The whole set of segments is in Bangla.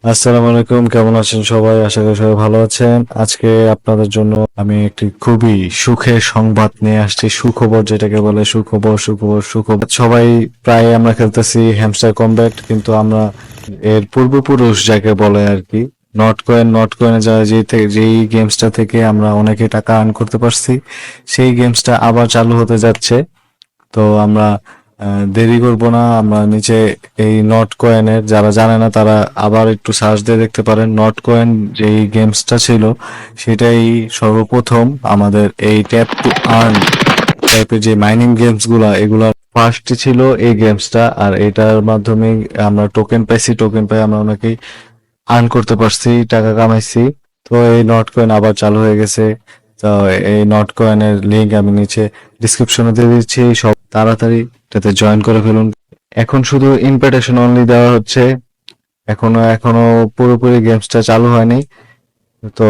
আসসালামু আলাইকুম, কেমন আছেন সবাই? আশা করি সবাই ভালো আছেন। আজকে আপনাদের জন্য আমি একটি খুবই সুখের সংবাদ নিয়ে আসছি। সুখবর যেটাকে বলে, সুখবর সুখবর সুখবর। সবাই প্রায় আমরা খেলতেছি হ্যামস্টার কমব্যাট, কিন্তু আমরা এর পূর্বপুরুষ যাকে বলে আর কি, নট কয়েনে যা যেই গেমসটা থেকে আমরা অনেকে টাকা আর্ন করতে পারছি, সেই গেমসটা আবার চালু হতে যাচ্ছে। তো আমরা দেরি করব না, আমরা নিচে এই নট কয়েনের, যারা জানে না তারা আবার একটু সার্চ দিয়ে দেখতে পারেন। নট কয়েন যেই গেমসটা ছিল, সেটাই সর্বপ্রথম আমাদের এই ট্যাপ টু আর্ন টাইপের যে মাইনিং গেমস গুলা, এগুলা ফার্স্ট ছিল এই গেমসটা। আর এটার মাধ্যমে আমরা টোকেন পাইছি, টোকেন পাই আমরা অনেকেই আর্ন করতে পারছি, টাকা কামাইছি। তো এই নট কয়েন আবার চালু হয়ে গেছে। তো এই নট কয়েনের লিঙ্ক আমি নিচে ডিসক্রিপশনে দিয়ে দিচ্ছি, সব তাড়াতাড়ি এটাতে জয়েন করে ফেলুন। এখন শুধু ইনভিটেশন অনলি দেওয়া হচ্ছে, এখনো পুরোপুরি গেমসটা চালু হয়নি। তো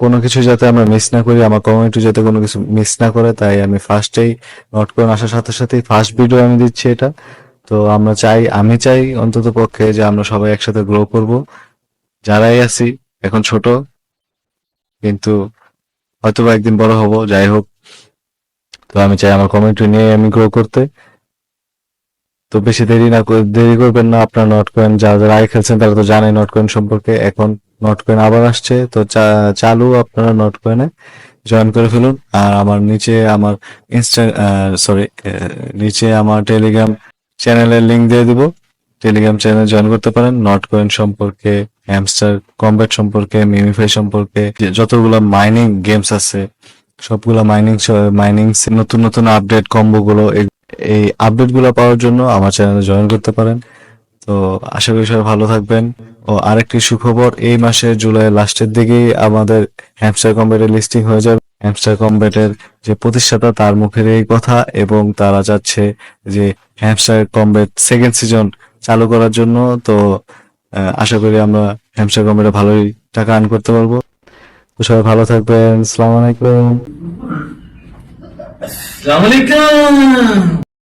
কোনো কিছু যাতে আমরা মিস না করি, আমার কমিউনিটি যাতে কোনো কিছু মিস না করে, তাই আমি ফার্স্টেই নট কয়েন আসার সাথে সাথেই ফার্স্ট ভিডিও আমি দিচ্ছি এটা। তো আমি চাই অন্তত পক্ষে যে আমরা সবাই একসাথে গ্রো করব। যারাই আছি এখন ছোট, কিন্তু হয়তো বা একদিন বড় হব, যাই হোক। তো আমি চাই আমার কমিউনিটি নিয়ে আমি গ্রো করতে। তো বেশি দেরি করবেন না। আপনার নট কয়েন যারা যারা আগে খেলছেন তারা তো জানে নট কয়েন সম্পর্কে। এখন নট কয়েন আবার আসছে, তো চালু, আপনারা নট কয়েনে জয়েন করে ফেলুন। আর আমার নিচে আমার ইনস্টা সরি নিচে আমার টেলিগ্রাম চ্যানেলের লিংক দিয়ে দিব। টেলিগ্রাম চ্যানেল জয়েন করতে পারেন। নট কয়েন সম্পর্কে, হ্যামস্টার কমব্যাট সম্পর্কে, মিমিফাই সম্পর্কে, যতগুলো মাইনিং গেমস আছে সবগুলা মাইনিং নতুন নতুন আপডেট কম্বো গুলো, এই আপডেট গুলো পাওয়ার জন্য আমার চ্যানেলে জয়েন করতে পারেন। তো আশা করি সবাই ভালো থাকবেন। ও আরেকটি সুখবর, এই মাসে জুলাই লাস্টের দিকেই আমাদের হ্যামস্টার কমব্যাটের লিস্টিং হয়ে যাবে। হ্যামস্টার কমব্যাটের যে প্রতিষ্ঠাতা তার মুখের এই কথা, এবং তারা চাচ্ছে যে হ্যামস্টার কমব্যাট সেকেন্ড সিজন চালু করার জন্য। তো আশা করি আমরা হ্যামস্টার কমব্যাটে ভালোই টাকা আর্ন করতে পারবো। তো সবাই ভালো থাকবেন। আসসালামু আলাইকুম। আসসালামু আলাইকুম।